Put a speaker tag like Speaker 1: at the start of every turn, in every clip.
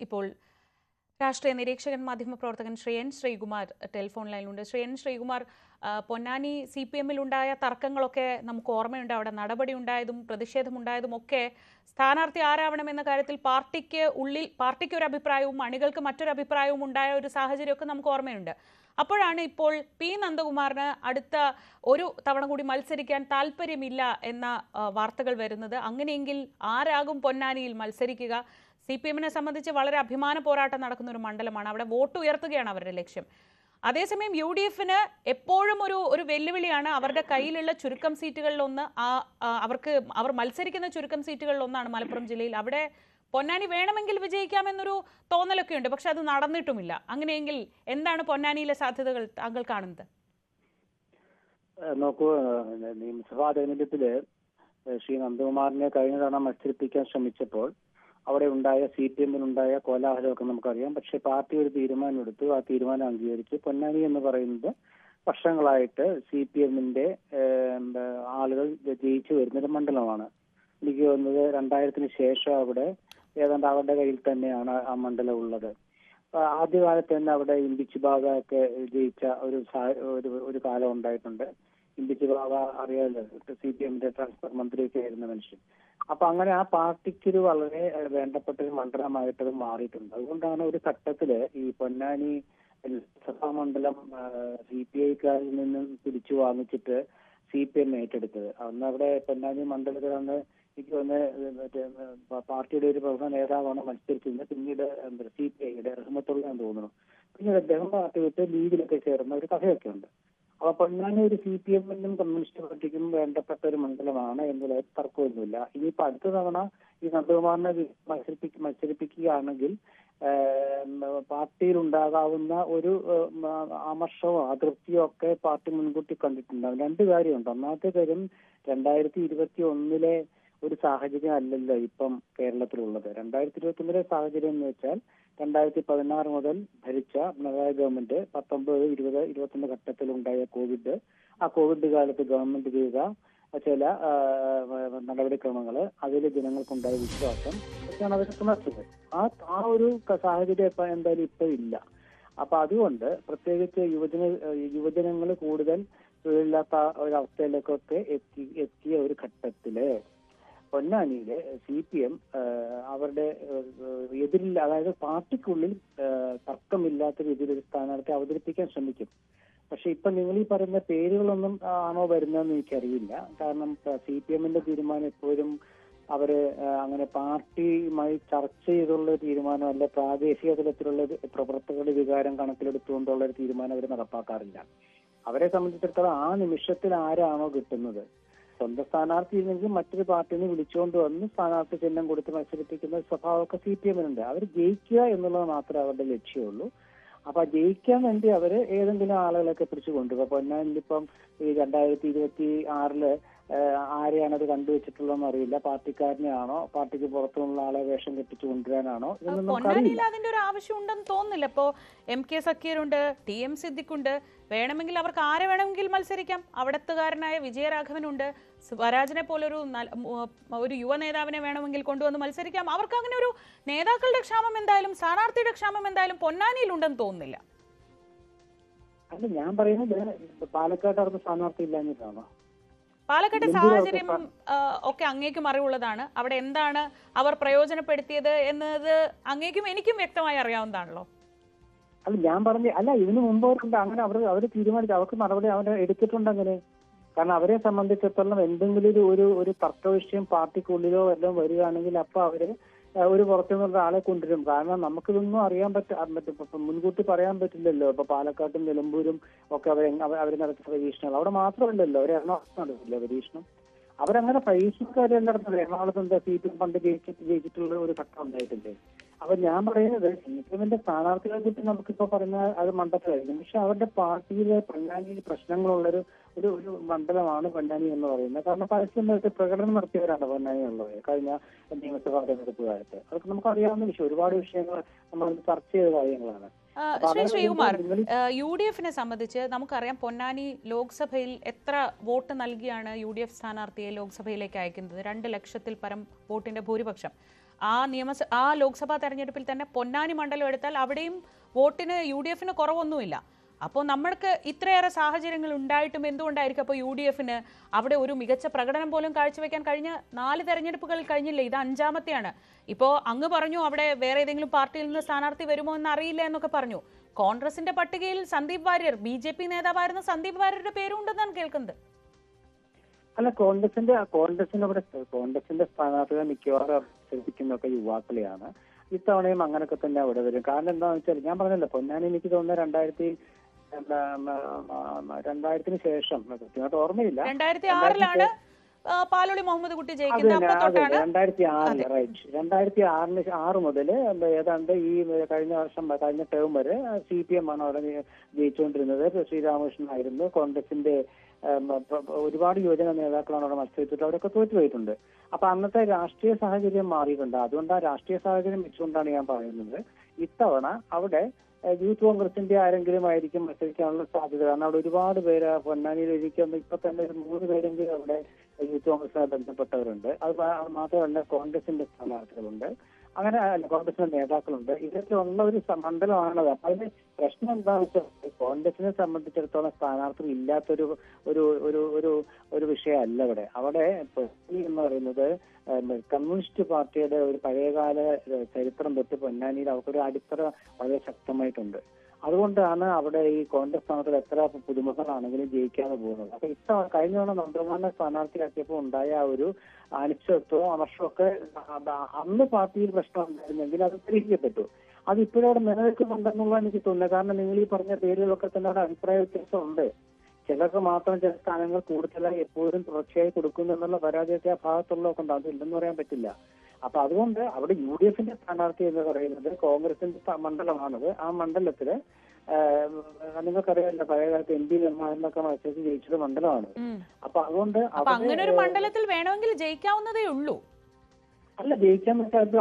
Speaker 1: ഇപ്പോൾ രാഷ്ട്രീയ നിരീക്ഷകൻ മാധ്യമപ്രവർത്തകൻ ശ്രീ എൻ ശ്രീകുമാർ ടെലിഫോൺ ലൈനിലുണ്ട്. ശ്രീ എൻ ശ്രീകുമാർ, പൊന്നാനി CPM-ൽ ഉണ്ടായ തർക്കങ്ങളൊക്കെ നമുക്ക് ഓർമ്മയുണ്ട്. അവിടെ നടപടി ഉണ്ടായതും പ്രതിഷേധമുണ്ടായതും ഒക്കെ സ്ഥാനാർത്ഥി ആരാവണമെന്ന കാര്യത്തിൽ പാർട്ടിക്ക് ഒരു അഭിപ്രായവും അണികൾക്ക് മറ്റൊരു അഭിപ്രായവും ഉണ്ടായ ഒരു സാഹചര്യമൊക്കെ നമുക്ക് ഓർമ്മയുണ്ട്. അപ്പോഴാണ് ഇപ്പോൾ P. നന്ദകുമാറിന് അടുത്ത ഒരു തവണ കൂടി മത്സരിക്കാൻ താല്പര്യമില്ല എന്ന വാർത്തകൾ വരുന്നത്. അങ്ങനെയെങ്കിൽ ആരാകും പൊന്നാനിയിൽ മത്സരിക്കുക? CPM-നെ സംബന്ധിച്ച് വളരെ അഭിമാന പോരാട്ടം നടക്കുന്ന ഒരു മണ്ഡലമാണ്. അവിടെ വോട്ട് ഉയർത്തുകയാണ് അവരുടെ ലക്ഷ്യം. അതേസമയം UDF-ന് എപ്പോഴും ഒരു വെല്ലുവിളിയാണ്. അവരുടെ കയ്യിലുള്ള ചുരുക്കം സീറ്റുകളിലൊന്ന്, അവർ മത്സരിക്കുന്ന ചുരുക്കം സീറ്റുകളിലൊന്നാണ് മലപ്പുറം ജില്ലയിൽ. അവിടെ പൊന്നാനി വേണമെങ്കിൽ വിജയിക്കാമെന്നൊരു തോന്നലൊക്കെ ഉണ്ട്, പക്ഷെ അത് നടന്നിട്ടുമില്ല. അങ്ങനെയെങ്കിൽ എന്താണ് പൊന്നാനിയിലെ സാധ്യതകൾ താങ്കൾ കാണുന്നത്?
Speaker 2: നോക്കൂ, നിയമസഭാ തെരഞ്ഞെടുപ്പില് ശ്രീ നന്ദകുമാറിനെ കഴിഞ്ഞ തവണ മത്സരിപ്പിക്കാൻ ശ്രമിച്ചപ്പോൾ അവിടെ ഉണ്ടായ CPM-ലുണ്ടായ കോലാഹലമൊക്കെ നമുക്കറിയാം. പക്ഷെ പാർട്ടി ഒരു തീരുമാനമെടുത്തു. ആ തീരുമാനം അംഗീകരിച്ച് പൊന്നാനി എന്ന് പറയുന്നത് വർഷങ്ങളായിട്ട് CPM-ന്റെ ആളുകൾ ജയിച്ചു വരുന്നൊരു മണ്ഡലമാണ്. എനിക്ക് തോന്നുന്നത് 2000-ന് ശേഷം അവിടെ ഏതാണ്ട് അവരുടെ കയ്യിൽ തന്നെയാണ് ആ മണ്ഡലം ഉള്ളത്. ആദ്യകാലത്ത് തന്നെ അവിടെ ഇമ്പിച്ച് ബാബയൊക്കെ ജയിച്ച ഒരു കാലം ഉണ്ടായിട്ടുണ്ട്. ഇമ്പിച്ച് ബാബ അറിയാമല്ലോ, CPM-ന്റെ ട്രാൻസ്പോർട്ട് മന്ത്രിയൊക്കെ ആയിരുന്ന മനുഷ്യൻ. അപ്പൊ അങ്ങനെ ആ പാർട്ടിക്കൊരു വളരെ വേണ്ടപ്പെട്ട ഒരു മണ്ഡലമായിട്ട് അത് മാറിയിട്ടുണ്ട്. അതുകൊണ്ടാണ് ഒരു ഘട്ടത്തില് ഈ പൊന്നാനി സഭാ മണ്ഡലം CPI-ക്കാരിൽ നിന്നും പിടിച്ചു വാങ്ങിച്ചിട്ട് CPM ഏറ്റെടുത്തത്. അന്ന് അവിടെ പൊന്നാനി മണ്ഡലത്തിലാണ് എനിക്ക് തോന്നുന്നത് പാർട്ടിയുടെ ഒരു പ്രധാന നേതാവാണ് മത്സരിച്ചിരുന്നത്. പിന്നീട് CPI-യുടെ റഹ്മത്തുള്ള എന്ന് തോന്നുന്നു. പിന്നീട് അദ്ദേഹം പാർട്ടി വിട്ട് ലീഗിലൊക്കെ ചേർന്ന ഒരു കഥയൊക്കെ ഉണ്ട്. അപ്പൊ പൊന്നാനി ഒരു CPM-നും കമ്മ്യൂണിസ്റ്റ് പാർട്ടിക്കും വേണ്ടപ്പെട്ട ഒരു മണ്ഡലമാണ് എന്നതിൽ തർക്കമൊന്നുമില്ല. ഇനിയിപ്പോ അടുത്ത തവണ ഈ നന്ദകുമാറിനെ മത്സരിപ്പിക്കുകയാണെങ്കിൽ പാർട്ടിയിൽ ഉണ്ടാകാവുന്ന ഒരു അമർഷമോ അതൃപ്തിയോ ഒക്കെ പാർട്ടി മുൻകൂട്ടി കണ്ടിട്ടുണ്ടാകും. രണ്ട് കാര്യമുണ്ട്. ഒന്നാമത്തെ കാര്യം, 2021-ലെ ഒരു സാഹചര്യം അല്ലല്ലോ ഇപ്പം കേരളത്തിലുള്ളത്. 2021-ലെ സാഹചര്യം എന്ന് വെച്ചാൽ 2016 മുതൽ ഭരിച്ച പിണറായി ഗവൺമെന്റ് 19, 20, 21 ഘട്ടത്തിലുണ്ടായ കോവിഡ്, ആ കോവിഡ് കാലത്ത് ഗവൺമെന്റ് ചെയ്ത ചില നടപടിക്രമങ്ങള്, അതിൽ ജനങ്ങൾക്കുണ്ടായ വിശ്വാസം ഒക്കെയാണ് അവരെ തുണച്ചത്. ആ ഒരു സാഹചര്യം എന്തായാലും ഇപ്പൊ ഇല്ല. അപ്പൊ അതുകൊണ്ട് പ്രത്യേകിച്ച് യുവജനങ്ങൾ കൂടുതൽ തൊഴിലില്ലാത്ത ഒരവസ്ഥയിലേക്കൊക്കെ എത്തിയ ഒരു ഘട്ടത്തില് പൊന്നാനിയിലെ CPM അവരുടെ എതിരില്ല, അതായത് പാർട്ടിക്കുള്ളിൽ തർക്കമില്ലാത്ത രീതിയിൽ ഒരു സ്ഥാനാർത്ഥി അവതരിപ്പിക്കാൻ ശ്രമിക്കും. പക്ഷെ ഇപ്പൊ നിങ്ങൾ ഈ പറയുന്ന പേരുകളൊന്നും ആണോ വരുന്നതെന്ന് എനിക്കറിയില്ല. കാരണം CPM-ന്റെ തീരുമാനം എപ്പോഴും അവര് അങ്ങനെ പാർട്ടിയുമായി ചർച്ച ചെയ്തുള്ള തീരുമാനമല്ല, പ്രാദേശിക തലത്തിലുള്ള പ്രവർത്തകരുടെ വികാരം കണക്കിലെടുത്തുകൊണ്ടുള്ള ഒരു തീരുമാനം അവർ നടപ്പാക്കാറില്ല. അവരെ സംബന്ധിച്ചിടത്തോളം ആ നിമിഷത്തിൽ ആരാണോ കിട്ടുന്നത്, സ്വന്തം സ്ഥാനാർത്ഥി ഇല്ലെങ്കിൽ മറ്റൊരു പാർട്ടിനെ വിളിച്ചുകൊണ്ട് വന്ന് സ്ഥാനാർത്ഥി ചിഹ്നം കൊടുത്ത് മത്സരിപ്പിക്കുന്ന സ്വഭാവമൊക്കെ CPM-നുണ്ട്. അവർ ജയിക്കുക എന്നുള്ളത് മാത്രമേ അവരുടെ ലക്ഷ്യമുള്ളൂ. അപ്പൊ ജയിക്കാൻ വേണ്ടി അവര് ഏതെങ്കിലും ആളുകളൊക്കെ പിടിച്ചു കൊണ്ടുപോകും. പൊന്നാനിലിപ്പം ഈ 2026-ല് ആരെയാണത് കണ്ടുവച്ചിട്ടുള്ളതെന്ന് അറിയില്ല. പാർട്ടിക്കാരനെയാണോ, പാർട്ടിക്ക് പുറത്തുനിന്നുള്ള ആളെ വേഷം കെട്ടിച്ചു കൊണ്ടുവരാനാണോ, ഇതൊന്നും
Speaker 1: പൊന്നാനിയിൽ അതിന്റെ ഒരു ആവശ്യം ഉണ്ടെന്ന് തോന്നുന്നില്ല. ഇപ്പോ MK സക്കീറുണ്ട്, TM സിദ്ദിഖുണ്ട്. വേണമെങ്കിൽ അവർക്ക് ആരെ വേണമെങ്കിൽ മത്സരിക്കാം. അവിടത്തുകാരനായ വിജയരാഘവനുണ്ട്. സ്വരാജിനെ പോലൊരു ഒരു യുവ നേതാവിനെ വേണമെങ്കിൽ കൊണ്ടുവന്ന് മത്സരിക്കാം. അവർക്ക് അങ്ങനെ ഒരു നേതാക്കളുടെ ക്ഷാമം എന്തായാലും, സ്ഥാനാർത്ഥിയുടെ ക്ഷാമം എന്തായാലും പൊന്നാനിയിൽ ഉണ്ടെന്ന് തോന്നുന്നില്ല.
Speaker 2: അല്ല, ഞാൻ പറയുന്നത് പാലക്കാട് അവർക്ക് സ്ഥാനാർത്ഥി ഇല്ലാഞ്ഞിട്ടാണോ?
Speaker 1: പാലക്കാട്ടെ സാഹചര്യം ഒക്കെ അങ്ങേക്കും അറിവുള്ളതാണ്. അവിടെ എന്താണ് അവർ പ്രയോജനപ്പെടുത്തിയത് എന്നത് അങ്ങേക്കും എനിക്കും വ്യക്തമായി അറിയാവുന്നതാണല്ലോ.
Speaker 2: അല്ല, ഞാൻ ഇതിനു മുമ്പ് അവർക്കുണ്ട് അങ്ങനെ അവർ തീരുമാനിച്ചു, അവർക്ക് നടപടി അവർ എടുത്തിട്ടുണ്ട് അങ്ങനെ. കാരണം അവരെ സംബന്ധിച്ചിടത്തോളം എന്തെങ്കിലും ഒരു തർക്ക വിഷയം പാർട്ടിക്കുള്ളിലോ എല്ലാം വരികയാണെങ്കിൽ അപ്പൊ അവര് ഒരു പുറത്തുനിന്നുള്ള ആളെ കൊണ്ടുവരും. കാരണം നമുക്കിതൊന്നും അറിയാൻ മുൻകൂട്ടി പറയാൻ പറ്റില്ലല്ലോ. ഇപ്പൊ പാലക്കാട്ടും നിലമ്പൂരും ഒക്കെ അവർ നടത്തുന്ന പരീക്ഷണങ്ങൾ അവിടെ മാത്രമല്ലല്ലോ, അവർ എറണാകുളത്ത് നടത്തില്ല പരീക്ഷണം. അവരങ്ങനെ പരീക്ഷണക്കാരെല്ലാം നടത്തുന്നത്. എറണാകുളത്ത് എന്താ സീറ്റും പണ്ട് ജയിച്ചിട്ടുള്ള ഒരു ഘട്ടം ഉണ്ടായിട്ടില്ലേ? അപ്പൊ ഞാൻ പറയുന്നത് CPM-ന്റെ സ്ഥാനാർത്ഥികളെ കുറിച്ച് നമുക്കിപ്പോ പറഞ്ഞാൽ അത് മണ്ഡലമായിരിക്കും. പക്ഷെ അവരുടെ പാർട്ടിയിലെ പൊന്നാനിയിൽ പ്രശ്നങ്ങളുള്ളൊരു ഒരു മണ്ഡലമാണ് പൊന്നാനി എന്ന് പറയുന്നത്. കാരണം പരസ്യമായിട്ട് പ്രകടനം നടത്തിയവരാണ് പൊന്നാനി ഉള്ളത് കഴിഞ്ഞ നിയമസഭാ തെരഞ്ഞെടുപ്പ് കാലത്ത്. അതൊക്കെ നമുക്ക് അറിയാവുന്ന വിഷയം, ഒരുപാട് വിഷയങ്ങൾ നമ്മൾ ചർച്ച ചെയ്ത കാര്യങ്ങളാണ്.
Speaker 1: ശ്രീ ശ്രീകുമാർ, UDF-നെ സംബന്ധിച്ച് നമുക്കറിയാം പൊന്നാനി ലോക്സഭയിൽ എത്ര വോട്ട് നൽകിയാണ് UDF സ്ഥാനാർത്ഥിയെ ലോക്സഭയിലേക്ക് അയക്കുന്നത്? 2 ലക്ഷത്തിൽ പരം വോട്ടിന്റെ ഭൂരിപക്ഷം. ആ ലോക്സഭാ തെരഞ്ഞെടുപ്പിൽ തന്നെ പൊന്നാനി മണ്ഡലം എടുത്താൽ അവിടെയും വോട്ടിന് UDF കുറവൊന്നുമില്ല. അപ്പോൾ നമ്മൾക്ക് ഇത്രയേറെ സാഹചര്യങ്ങൾ ഉണ്ടായിട്ടും എന്തുകൊണ്ടായിരിക്കും അപ്പോൾ UDF അവിടെ ഒരു മികച്ച പ്രകടനം പോലും കാഴ്ചവെക്കാൻ കഴിഞ്ഞ 4 തെരഞ്ഞെടുപ്പുകളിൽ കഴിഞ്ഞില്ലേ? ഇത് 5ാമത്തെയാണ്. ഇപ്പോൾ അങ്ങ് പറഞ്ഞു അവിടെ വേറെ ഏതെങ്കിലും പാർട്ടിയിൽ നിന്ന് സ്ഥാനാർത്ഥി വരുമോ എന്ന് അറിയില്ല എന്നൊക്കെ പറഞ്ഞു. കോൺഗ്രസിന്റെ പട്ടികയിൽ സന്ദീപ് വാര്യർ, BJP നേതാവായിരുന്ന സന്ദീപ് വാര്യരുടെ പേരുണ്ടെന്നാണ് കേൾക്കുന്നത്.
Speaker 2: അല്ല, കോൺഗ്രസിന്റെ സ്ഥാനാർത്ഥികളെ മിക്കവാറും ശ്രദ്ധിക്കുന്നതൊക്കെ യുവാക്കളെയാണ്. ഇത്തവണയും അങ്ങനൊക്കെ തന്നെ അവിടെ വരും. കാരണം എന്താണെന്ന് വെച്ചാൽ ഞാൻ പറഞ്ഞല്ലോ, പൊന്നാനി എനിക്ക് തോന്നുന്നത് 2000-ന് ശേഷം കൃത്യമായിട്ട് ഓർമ്മയില്ല,
Speaker 1: 2006 പാലോളി മുഹമ്മദ് കുട്ടി ജയിക്കുന്നത്.
Speaker 2: 2006 മുതൽ ഏതാണ്ട് ഈ കഴിഞ്ഞ ടേം വരെ CPM ആണ് അവിടെ ജയിച്ചുകൊണ്ടിരുന്നത്. ശ്രീരാമകൃഷ്ണൻ ആയിരുന്നു കോൺഗ്രസിന്റെ. ഒരുപാട് യുവജന നേതാക്കളാണ് അവിടെ മത്സരിച്ചിട്ട് അവരൊക്കെ തോറ്റുപോയിട്ടുണ്ട്. അപ്പൊ അന്നത്തെ രാഷ്ട്രീയ സാഹചര്യം മാറിയിട്ടുണ്ട്. അതുകൊണ്ട് ആ രാഷ്ട്രീയ സാഹചര്യം വെച്ചുകൊണ്ടാണ് ഞാൻ പറയുന്നത് ഇത്തവണ അവിടെ യൂത്ത് കോൺഗ്രസിന്റെ ആരെങ്കിലും ആയിരിക്കും മത്സരിക്കാനുള്ള സാധ്യത. കാരണം അവിടെ ഒരുപാട് പേര് പൊന്നാനിയിൽ ഇരിക്കുന്ന ഇപ്പൊ തന്നെ 3 പേരെങ്കിലും അവിടെ യൂത്ത് കോൺഗ്രസുമായി ബന്ധപ്പെട്ടവരുണ്ട്. അത് മാത്രമല്ല കോൺഗ്രസിന്റെ സ്ഥാനാർത്ഥികളുണ്ട്, അങ്ങനെ കോൺഗ്രസിന്റെ നേതാക്കളുണ്ട്. ഇതൊക്കെ ഉള്ള ഒരു മണ്ഡലമാണത്. അപ്പൊ അതിന് പ്രശ്നം എന്താണെന്ന് വെച്ചാൽ കോൺഗ്രസിനെ സംബന്ധിച്ചിടത്തോളം സ്ഥാനാർത്ഥി ഇല്ലാത്തൊരു ഒരു ഒരു ഒരു ഒരു വിഷയമല്ല ഇവിടെ. അവിടെ പൊന്നാനി എന്ന് പറയുന്നത് കമ്മ്യൂണിസ്റ്റ് പാർട്ടിയുടെ ഒരു പഴയകാല ചരിത്രം തൊട്ട് പൊന്നാനിയിൽ അവർക്കൊരു അടിത്തറ വളരെ ശക്തമായിട്ടുണ്ട്. അതുകൊണ്ടാണ് അവിടെ ഈ കോൺഗ്രസ് സ്ഥാനത്തിൽ എത്ര പുതുമുഖങ്ങളാണെങ്കിലും ജയിക്കാതെ പോകുന്നത്. അപ്പൊ കഴിഞ്ഞ തവണ നന്ദകുമാറിനെ സ്ഥാനാർത്ഥിയാക്കിയപ്പോൾ ഉണ്ടായ ആ ഒരു അനിശ്ചിതത്വവും അമർഷമൊക്കെ അന്ന് പാർട്ടിയിൽ പ്രശ്നം ഉണ്ടായിരുന്നെങ്കിൽ അത് പരിഹരിക്കപ്പെട്ടു. അത് ഇപ്പോഴും അവിടെ നിലനിൽക്കുന്നുണ്ടെന്നുള്ള എനിക്ക് തോന്നുന്നത്. കാരണം നിങ്ങൾ ഈ പറഞ്ഞ പേരുകളൊക്കെ തന്നെ അവിടെ അഭിപ്രായ വ്യത്യാസമുണ്ട്. ചിലർക്ക് മാത്രം ചില സ്ഥാനങ്ങൾ കൂടുതലായി എപ്പോഴും തുടർച്ചയായി കൊടുക്കുന്നു എന്നുള്ള പരാജയത്തെ ആ ഭാഗത്തുള്ളതൊക്കെ ഉണ്ട്. അതില്ലെന്ന് പറയാൻ പറ്റില്ല. അപ്പൊ അതുകൊണ്ട് അവിടെ UDF സ്ഥാനാർത്ഥി എന്ന് പറയുന്നത് കോൺഗ്രസിന്റെ മണ്ഡലമാണത്. ആ മണ്ഡലത്തില് നിങ്ങൾക്കറിയാമല്ലോ പഴയകാലത്ത് MP എന്നൊക്കെ മത്സരിച്ച് ജയിച്ചത് മണ്ഡലമാണ്. അപ്പൊ അതുകൊണ്ട്
Speaker 1: അങ്ങനെ ഒരു മണ്ഡലത്തിൽ വേണമെങ്കിൽ ജയിക്കാവുന്നതേ ഉള്ളൂ.
Speaker 2: അല്ല, ജയിക്കാൻ പറ്റാത്ത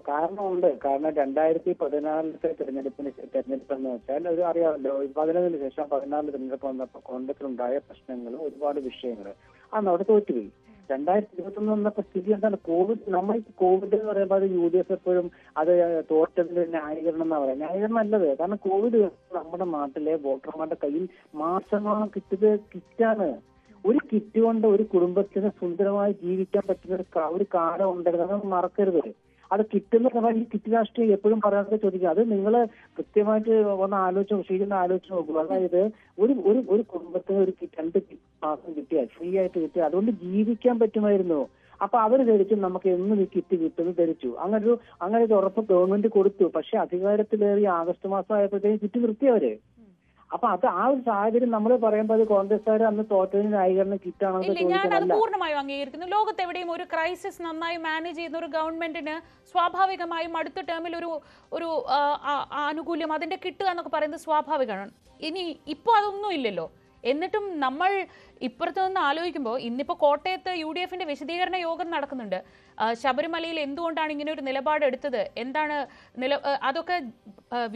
Speaker 2: കാരണമുണ്ട്. കാരണം 2014 തെരഞ്ഞെടുപ്പ് എന്ന് വെച്ചാൽ ഒരു അറിയാമല്ലോ, 15-ന് ശേഷം 14 തെരഞ്ഞെടുപ്പ് വന്നപ്പോൾ കോൺഗ്രസിലുണ്ടായ പ്രശ്നങ്ങൾ, ഒരുപാട് വിഷയങ്ങൾ അന്ന് അവിടെ തോറ്റുപോയി. 2021 വന്നപ്പോൾ സ്ഥിതി എന്താണ്? നമ്മൾ കോവിഡ് എന്ന് പറയുമ്പോൾ അത് UDF എപ്പോഴും അത് തോറ്റതിന്റെ ന്യായീകരണം എന്നാ പറയുക. ന്യായീകരണം അല്ലത്. കാരണം കോവിഡ് നമ്മുടെ നാട്ടിലെ വോട്ടർമാരുടെ കയ്യിൽ മാസങ്ങളോളം കിട്ടിയത് കിറ്റാണ്. ഒരു കിറ്റ് കൊണ്ട് ഒരു കുടുംബത്തിന് സുന്ദരമായി ജീവിക്കാൻ പറ്റുന്ന ഒരു കാലം ഉണ്ടായിരുന്നു. അത് മറക്കരുത്. അത് കിട്ടുന്ന പറഞ്ഞാൽ ഈ കിറ്റ് രാഷ്ട്രീയം എപ്പോഴും പറയാതെ ചോദിക്കുക. അത് നിങ്ങൾ കൃത്യമായിട്ട് ഒന്ന് ആലോചിച്ച് നോക്കുക. അതായത് ഒരു കുടുംബത്തിന് ഒരു 2 മാസം കിട്ടിയാൽ ഫ്രീ ആയിട്ട് കിട്ടിയാൽ അതുകൊണ്ട് ജീവിക്കാൻ പറ്റുമായിരുന്നു. അപ്പൊ അവർ ധരിച്ചു നമുക്ക് എന്നും ഈ കിറ്റ് കിട്ടുമെന്ന് ധരിച്ചു. അങ്ങനെ ഒരു ഉറപ്പ് ഗവൺമെന്റ് കൊടുത്തു. പക്ഷെ അധികാരത്തിലേറി ആഗസ്റ്റ് മാസം ആയപ്പോഴത്തേക്കും കിറ്റ് നിർത്തിയവര്. അപ്പൊ ആ ഒരു സാഹചര്യം നമ്മൾ പറയുമ്പോൾ അത് കോൺഗ്രസ്സുകാർ അന്ന് തോറ്റതിന് ന്യായീകരണം കിറ്റാണെന്ന്
Speaker 1: ഞാനത് പൂർണ്ണമായും അംഗീകരിക്കുന്നു. ലോകത്തെവിടെയും ഒരു ക്രൈസിസ് നന്നായി മാനേജ് ചെയ്യുന്ന ഒരു ഗവൺമെന്റിന് സ്വാഭാവികമായും അടുത്ത ടേമിൽ ഒരു ആനുകൂല്യം അതിന്റെ കിട്ടുക എന്നൊക്കെ പറയുന്നത് സ്വാഭാവികമാണ്. ഇപ്പോൾ അതൊന്നും ഇല്ലല്ലോ. എന്നിട്ടും നമ്മൾ ഇപ്പുറത്ത് നിന്ന് ആലോചിക്കുമ്പോൾ ഇന്നിപ്പോൾ കോട്ടയത്ത് UDF വിശദീകരണ യോഗം നടക്കുന്നുണ്ട്. ശബരിമലയിൽ എന്തുകൊണ്ടാണ് ഇങ്ങനെ ഒരു നിലപാടെടുത്തത്, എന്താണ് അതൊക്കെ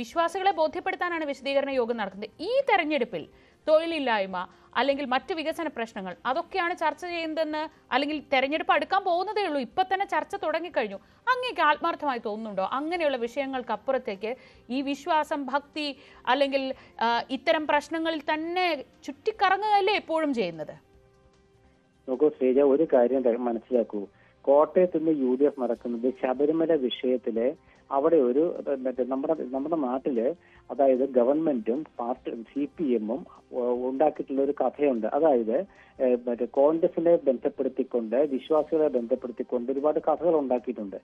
Speaker 1: വിശ്വാസികളെ ബോധ്യപ്പെടുത്താനാണ് വിശദീകരണ യോഗം നടക്കുന്നത്. ഈ തെരഞ്ഞെടുപ്പിൽ തൊഴിലില്ലായ്മ അല്ലെങ്കിൽ മറ്റ് വികസന പ്രശ്നങ്ങൾ അതൊക്കെയാണ് ചർച്ച ചെയ്യുന്നതെന്ന്, അല്ലെങ്കിൽ തെരഞ്ഞെടുപ്പ് അടുക്കാൻ പോകുന്നതേ ഉള്ളൂ, ഇപ്പൊ തന്നെ ചർച്ച തുടങ്ങിക്കഴിഞ്ഞു. അങ്ങേക്ക് ആത്മാർത്ഥമായി തോന്നുന്നുണ്ടോ അങ്ങനെയുള്ള വിഷയങ്ങൾക്ക് അപ്പുറത്തേക്ക് ഈ വിശ്വാസം, ഭക്തി അല്ലെങ്കിൽ ഇത്തരം പ്രശ്നങ്ങളിൽ തന്നെ ചുറ്റിക്കറങ്ങുകയല്ലേ എപ്പോഴും ചെയ്യുന്നത്?
Speaker 2: നോക്കൂ ശ്രീജ, ഒരു കാര്യം മനസ്സിലാക്കൂ. കോട്ടയത്ത് നിന്ന് UDF നടക്കുന്നത് ശബരിമല വിഷയത്തില് അവിടെ ഒരു നമ്മുടെ നാട്ടില്, അതായത് ഗവൺമെന്റും പാർട്ടി CPM-ഉം ഉണ്ടാക്കിയിട്ടുള്ള ഒരു കഥയുണ്ട്. അതായത് കോൺഗ്രസിനെ ബന്ധപ്പെടുത്തിക്കൊണ്ട്, വിശ്വാസികളെ ബന്ധപ്പെടുത്തിക്കൊണ്ട് ഒരുപാട് കഥകൾ ഉണ്ടാക്കിയിട്ടുണ്ട്.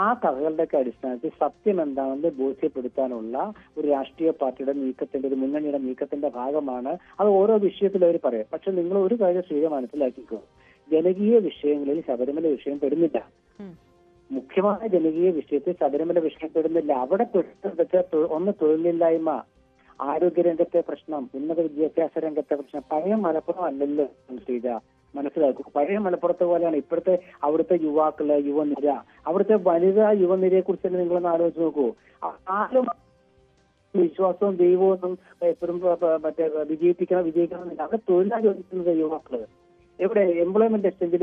Speaker 2: ആ കഥകളുടെയൊക്കെ അടിസ്ഥാനത്തിൽ സത്യം എന്താണെന്ന് ബോധ്യപ്പെടുത്താനുള്ള ഒരു രാഷ്ട്രീയ പാർട്ടിയുടെ നീക്കത്തിന്റെ, ഒരു മുന്നണിയുടെ നീക്കത്തിന്റെ ഭാഗമാണ് അത്. ഓരോ വിഷയത്തിലും അവർ പറയും. പക്ഷെ നിങ്ങൾ ഒരു കാര്യം ശരിയായി മനസ്സിലാക്കിക്കോ, ജനകീയ വിഷയങ്ങളിൽ ശബരിമല വിഷയം പെടുന്നില്ല. മുഖ്യമായ ജനകീയ വിഷയത്തിൽ ശബരിമല വിഷയം പെടുന്നില്ല. അവിടെ ഒന്ന് തൊഴിലില്ലായ്മ, ആരോഗ്യരംഗത്തെ പ്രശ്നം, ഉന്നത വിദ്യാഭ്യാസ രംഗത്തെ പ്രശ്നം. പഴയ മലപ്പുറം അല്ലല്ലോ ശ്രീജ, മനസ്സിലാക്കും. പഴയ മലപ്പുറത്തെ പോലെയാണ് ഇപ്പോഴത്തെ അവിടുത്തെ യുവാക്കള്, യുവനിര, അവിടുത്തെ വനിതാ യുവനിരയെ കുറിച്ച് തന്നെ നിങ്ങളൊന്ന് ആലോചിച്ച് നോക്കൂ. ആരും വിശ്വാസവും ദൈവവും എപ്പോഴും വിജയിക്കണം അവിടെ തൊഴിലാ ചോദിക്കുന്നത് യുവാക്കള്. ഇവിടെ എംപ്ലോയ്മെന്റ് എക്സ്ചേഞ്ചിൽ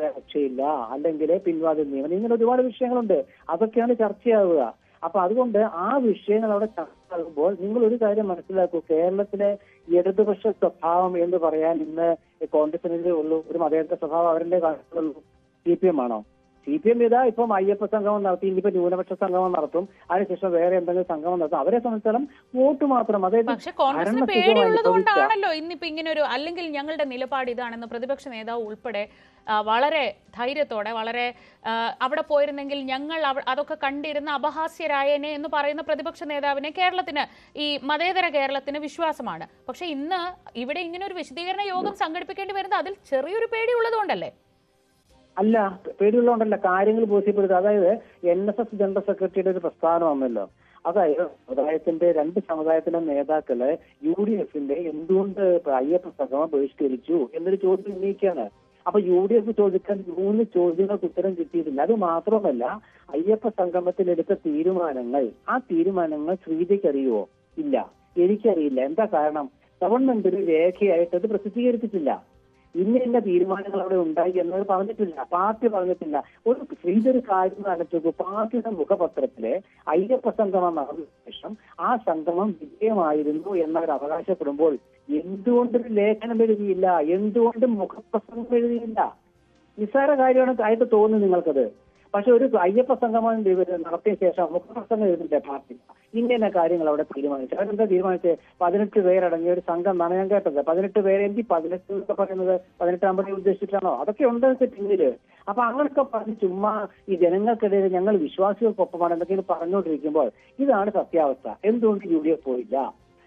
Speaker 2: രക്ഷയില്ല, അല്ലെങ്കിൽ പിൻവാതിൽ നിയമനം, ഇങ്ങനെ ഒരുപാട് വിഷയങ്ങളുണ്ട്. അതൊക്കെയാണ് ചർച്ചയാവുക. അപ്പൊ അതുകൊണ്ട് ആ വിഷയങ്ങൾ അവിടെ ചർച്ചയാകുമ്പോൾ നിങ്ങൾ ഒരു കാര്യം മനസ്സിലാക്കൂ, കേരളത്തിലെ ഇടതുപക്ഷ സ്വഭാവം എന്ന് പറയാൻ ഇന്ന് കോൺഗ്രസിനേ ഉള്ളൂ. ഒരു മതേതര സ്വഭാവം അവരുടെ കാണുന്നുള്ളൂ. CPM ആണോ? CPM ഇതാ ഇപ്പം അയ്യപ്പ സംഗമം നടത്തി, ഇനിയിപ്പോ ന്യൂനപക്ഷ സംഗമം നടത്തും, അതിനുശേഷം വേറെ എന്തെങ്കിലും സംഗമം നടത്തും. അവരെ സംബന്ധിച്ചിടത്തോളം വോട്ട് മാത്രം.
Speaker 1: പക്ഷെ കോൺഗ്രസിന് പേടിയുള്ളത് കൊണ്ടാണല്ലോ ഇന്നിപ്പോ ഇങ്ങനെ ഒരു, അല്ലെങ്കിൽ ഞങ്ങളുടെ നിലപാട് ഇതാണെന്ന് പ്രതിപക്ഷ നേതാവ് ഉൾപ്പെടെ വളരെ ധൈര്യത്തോടെ, വളരെ അവിടെ പോയിരുന്നെങ്കിൽ ഞങ്ങൾ അതൊക്കെ കണ്ടിരുന്ന അപഹാസ്യരായനെ എന്ന് പറയുന്ന പ്രതിപക്ഷ നേതാവിനെ കേരളത്തിന്, ഈ മതേതര കേരളത്തിന് വിശ്വാസമാണ്. പക്ഷെ ഇന്ന് ഇവിടെ ഇങ്ങനെ ഒരു വിശദീകരണ യോഗം സംഘടിപ്പിക്കേണ്ടി വരുന്നത് അതിൽ ചെറിയൊരു പേടി ഉള്ളതുകൊണ്ടല്ലേ?
Speaker 2: അല്ല, പേടിയുള്ളതുകൊണ്ടല്ല, കാര്യങ്ങൾ ബോധ്യപ്പെടുത്തുക. അതായത് NSS ജനറൽ സെക്രട്ടറിയുടെ ഒരു പ്രസ്ഥാനം വന്നല്ലോ. അതായത് സമുദായത്തിന്റെ, രണ്ട് സമുദായത്തിലെ നേതാക്കള് UDFന്റെ എന്തുകൊണ്ട് അയ്യപ്പ സംഗമം ബഹിഷ്കരിച്ചു എന്നൊരു ചോദ്യം ഉന്നയിക്കുകയാണ്. അപ്പൊ UDF ചോദിക്കാൻ 3 ചോദ്യങ്ങൾക്ക് ഉത്തരം കിട്ടിയിട്ടില്ല. അത് മാത്രമല്ല, അയ്യപ്പ സംഗമത്തിൽ എടുത്ത തീരുമാനങ്ങൾ, ആ തീരുമാനങ്ങൾ ശ്രീജയ്ക്ക് അറിയുമോ? ഇല്ല, എനിക്കറിയില്ല. എന്താ കാരണം? ഗവൺമെന്റ് ഒരു രേഖയായിട്ട് അത് പ്രസിദ്ധീകരിച്ചിട്ടില്ല. ഇന്ന തീരുമാനങ്ങൾ അവിടെ ഉണ്ടായി എന്നത് പറഞ്ഞിട്ടില്ല, പാർട്ടി പറഞ്ഞിട്ടില്ല. ഒരു കാര്യം ആലോചിച്ചു, പാർട്ടിയുടെ മുഖപത്രത്തിലെ അയ്യപ്പ സംഗമം നടന്ന ശേഷം ആ സംഗമം വിജയമായിരുന്നു എന്നവർ അവകാശപ്പെടുമ്പോൾ എന്തുകൊണ്ടൊരു ലേഖനം എഴുതിയില്ല? എന്തുകൊണ്ട് മുഖപ്രസംഗം എഴുതിയില്ല? നിസ്സാര കാര്യമാണ് ആയിട്ട് തോന്നുന്നു നിങ്ങൾക്കത്. പക്ഷെ ഒരു അയ്യപ്പ സംഗമം നടത്തിയ ശേഷം മുഖപ്രസംഗം എഴുതില്ല പാർട്ടി. ഇങ്ങനെ കാര്യങ്ങൾ അവിടെ തീരുമാനിച്ചു. അവരെന്താ തീരുമാനിച്ചത്? 18 പേരടങ്ങിയ ഒരു സംഘം എന്നാണ് ഞാൻ കേട്ടത്. 18 പേര്, എനിക്ക് 18 എന്നൊക്കെ പറയുന്നത് 18 അമ്പതി ഉദ്ദേശിച്ചിട്ടാണോ? അതൊക്കെ ഉണ്ട് പിന്നില്. അപ്പൊ അങ്ങനെയൊക്കെ പറഞ്ഞ് ചുമ്മാ ഈ ജനങ്ങൾക്കിടയിൽ ഞങ്ങൾ വിശ്വാസികൾക്കൊപ്പമാണ് എന്തൊക്കെയാണ് പറഞ്ഞുകൊണ്ടിരിക്കുമ്പോൾ ഇതാണ് സത്യാവസ്ഥ. എന്തുകൊണ്ട് UDF പോയില്ല?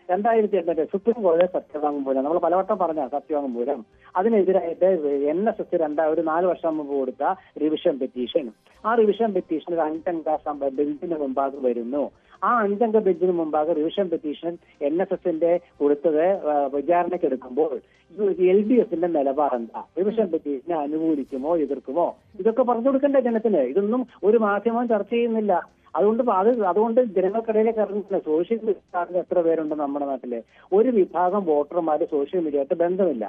Speaker 2: 2008 സുപ്രീം കോടതി സത്യവാങ്മൂലം, നമ്മൾ പലവട്ടം പറഞ്ഞ സത്യവാങ്മൂലം, അതിനെതിരായിട്ട് NSS ഒരു 4 വർഷം മുമ്പ് കൊടുത്ത റിവിഷൻ പെറ്റീഷൻ, ആ റിവിഷൻ പെറ്റീഷൻ ഒരു 5-അംഗ ബെഞ്ചിന് മുമ്പാകെ വരുന്നു. ആ 5-അംഗ ബെഞ്ചിന് മുമ്പാകെ റിവിഷൻ പെറ്റീഷൻ NSSന്റെ കൊടുത്തത് വിചാരണയ്ക്ക് എടുക്കുമ്പോൾ LDFന്റെ നിലപാടെന്താ? റിവിഷൻ പെറ്റീഷനെ അനുകൂലിക്കുമോ എതിർക്കുമോ? ഇതൊക്കെ പറഞ്ഞു കൊടുക്കണ്ടേ ജനത്തിന്? ഇതൊന്നും ഒരു മാധ്യമവും ചർച്ച ചെയ്യുന്നില്ല. അതുകൊണ്ട് ജനങ്ങൾക്കിടയിലേക്ക് ഇറങ്ങുന്നില്ല. സോഷ്യൽ മീഡിയ എത്ര പേരുണ്ട് നമ്മുടെ നാട്ടില്? ഒരു വിഭാഗം വോട്ടർമാര് സോഷ്യൽ മീഡിയയായിട്ട് ബന്ധമില്ല.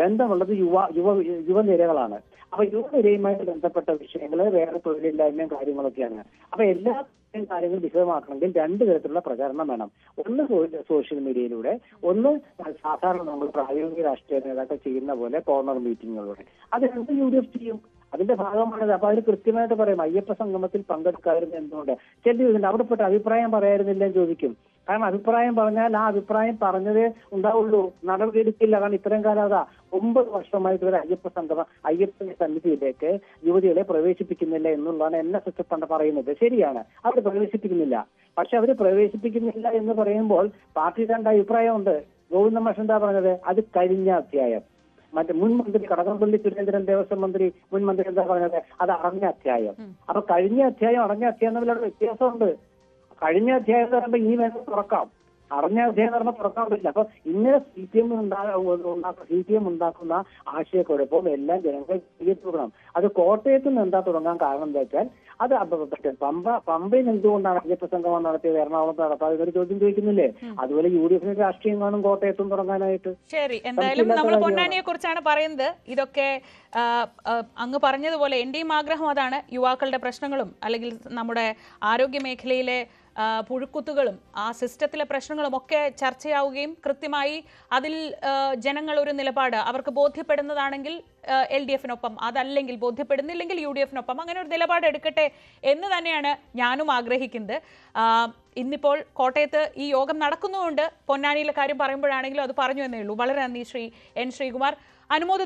Speaker 2: ബന്ധമുള്ളത് യുവനിരകളാണ്. അപ്പൊ യുവനിരയുമായിട്ട് ബന്ധപ്പെട്ട വിഷയങ്ങള് വേറെ തൊഴിലില്ലായ്മയും കാര്യങ്ങളൊക്കെയാണ്. അപ്പൊ എല്ലാ കാര്യങ്ങളും വിശദമാക്കണമെങ്കിൽ 2 തരത്തിലുള്ള പ്രചാരണം വേണം. ഒന്ന് സോഷ്യൽ മീഡിയയിലൂടെ, ഒന്ന് സാധാരണ നമ്മൾ പ്രായോഗിക രാഷ്ട്രീയ നേതാക്കൾ ചെയ്യുന്ന പോലെ കോർണർ മീറ്റിങ്ങുകളിലൂടെ. അത് രണ്ടും UDF ചെയ്യും. അതിന്റെ ഭാഗമാണത്. അപ്പൊ അതിന് കൃത്യമായിട്ട് പറയും അയ്യപ്പ സംഗമത്തിൽ പങ്കെടുക്കാതിരുന്ന എന്തുകൊണ്ട്. ചെല്ലുന്നുണ്ട് അവിടെ പോയിട്ട് അഭിപ്രായം പറയായിരുന്നില്ലെന്ന് ചോദിക്കും. കാരണം അഭിപ്രായം പറഞ്ഞാൽ ആ അഭിപ്രായം പറഞ്ഞതേ ഉണ്ടാവുള്ളൂ, നടപടി എടുക്കില്ല. കാരണം ഇത്രയും കാലം 9 വർഷമായിട്ട് ഒരു അയ്യപ്പ സന്നിധിയിലേക്ക് യുവതികളെ പ്രവേശിപ്പിക്കുന്നില്ല എന്നുള്ളതാണ് NSS പണ്ട് പറയുന്നത്. ശരിയാണ്, അവർ പ്രവേശിപ്പിക്കുന്നില്ല. പക്ഷെ അവർ പ്രവേശിപ്പിക്കുന്നില്ല എന്ന് പറയുമ്പോൾ പാർട്ടി 2 അഭിപ്രായമുണ്ട്. ഗോവിന്ദ മാഷ് എന്താ പറഞ്ഞത്? അത് കഴിഞ്ഞ അധ്യായം. മുൻ മന്ത്രി കടകംപള്ളി സുരേന്ദ്രൻ, ദേവസ്വം മന്ത്രി, മുൻ മന്ത്രി എന്താ പറഞ്ഞത്? അത് അടഞ്ഞ അധ്യായം. അപ്പൊ കഴിഞ്ഞ അധ്യായം അടഞ്ഞ അധ്യായം തമ്മിൽ അവിടെ വ്യത്യാസമുണ്ട്. കഴിഞ്ഞ അധ്യായം എന്ന് പറയുമ്പോൾ ഇനി വേണം തുറക്കാം, അറിഞ്ഞ അധ്യായം പറഞ്ഞാൽ തുറക്കാൻ പറ്റില്ല. അപ്പൊ ഇങ്ങനെ CPM ഉണ്ടാക്കുന്ന ആശയക്കുഴപ്പം എല്ലാം ജനങ്ങൾ കൊടുക്കണം. അത് കോട്ടയത്ത് നിന്ന് എന്താ തുടങ്ങാൻ കാരണം എന്താ വെച്ചാൽ അത് പമ്പയിൽ എന്തുകൊണ്ടാണ് അയ്യപ്പ സംഗമം നടത്തിയത്, എറണാകുളത്ത് നടത്താതെ എന്നൊരു ചോദ്യം ചോദിക്കുന്നില്ലേ? അതുപോലെ UDFന്റെ രാഷ്ട്രീയം കാണും കോട്ടയത്തും തുടങ്ങാനായിട്ട്.
Speaker 1: ശരി, എന്തായാലും നമ്മൾ പൊന്നാനിയെ കുറിച്ചാണ് പറയുന്നത്. ഇതൊക്കെ അങ്ങ് പറഞ്ഞതുപോലെ എന്റെയും ആഗ്രഹം അതാണ്. യുവാക്കളുടെ പ്രശ്നങ്ങളും അല്ലെങ്കിൽ നമ്മുടെ ആരോഗ്യ മേഖലയിലെ പുഴുക്കുത്തുകളും ആ സിസ്റ്റത്തിലെ പ്രശ്നങ്ങളും ഒക്കെ ചർച്ചയാവുകയും കൃത്യമായി അതിൽ ജനങ്ങൾ ഒരു നിലപാട് അവർക്ക് ബോധ്യപ്പെടുന്നതാണെങ്കിൽ LDFനൊപ്പം, അതല്ലെങ്കിൽ ബോധ്യപ്പെടുന്നില്ലെങ്കിൽ UDFനൊപ്പം, അങ്ങനെ ഒരു നിലപാട് എടുക്കട്ടെ എന്ന് തന്നെയാണ് ഞാനും ആഗ്രഹിക്കുന്നത്. ഇന്നിപ്പോൾ കോട്ടയത്ത് ഈ യോഗം നടക്കുന്നുമുണ്ട്. പൊന്നാനിയിലെ കാര്യം പറയുമ്പോഴാണെങ്കിലും അത് പറഞ്ഞു എന്നേ ഉള്ളൂ. വളരെ നന്ദി ശ്രീ N. ശ്രീകുമാർ. അനുമോദ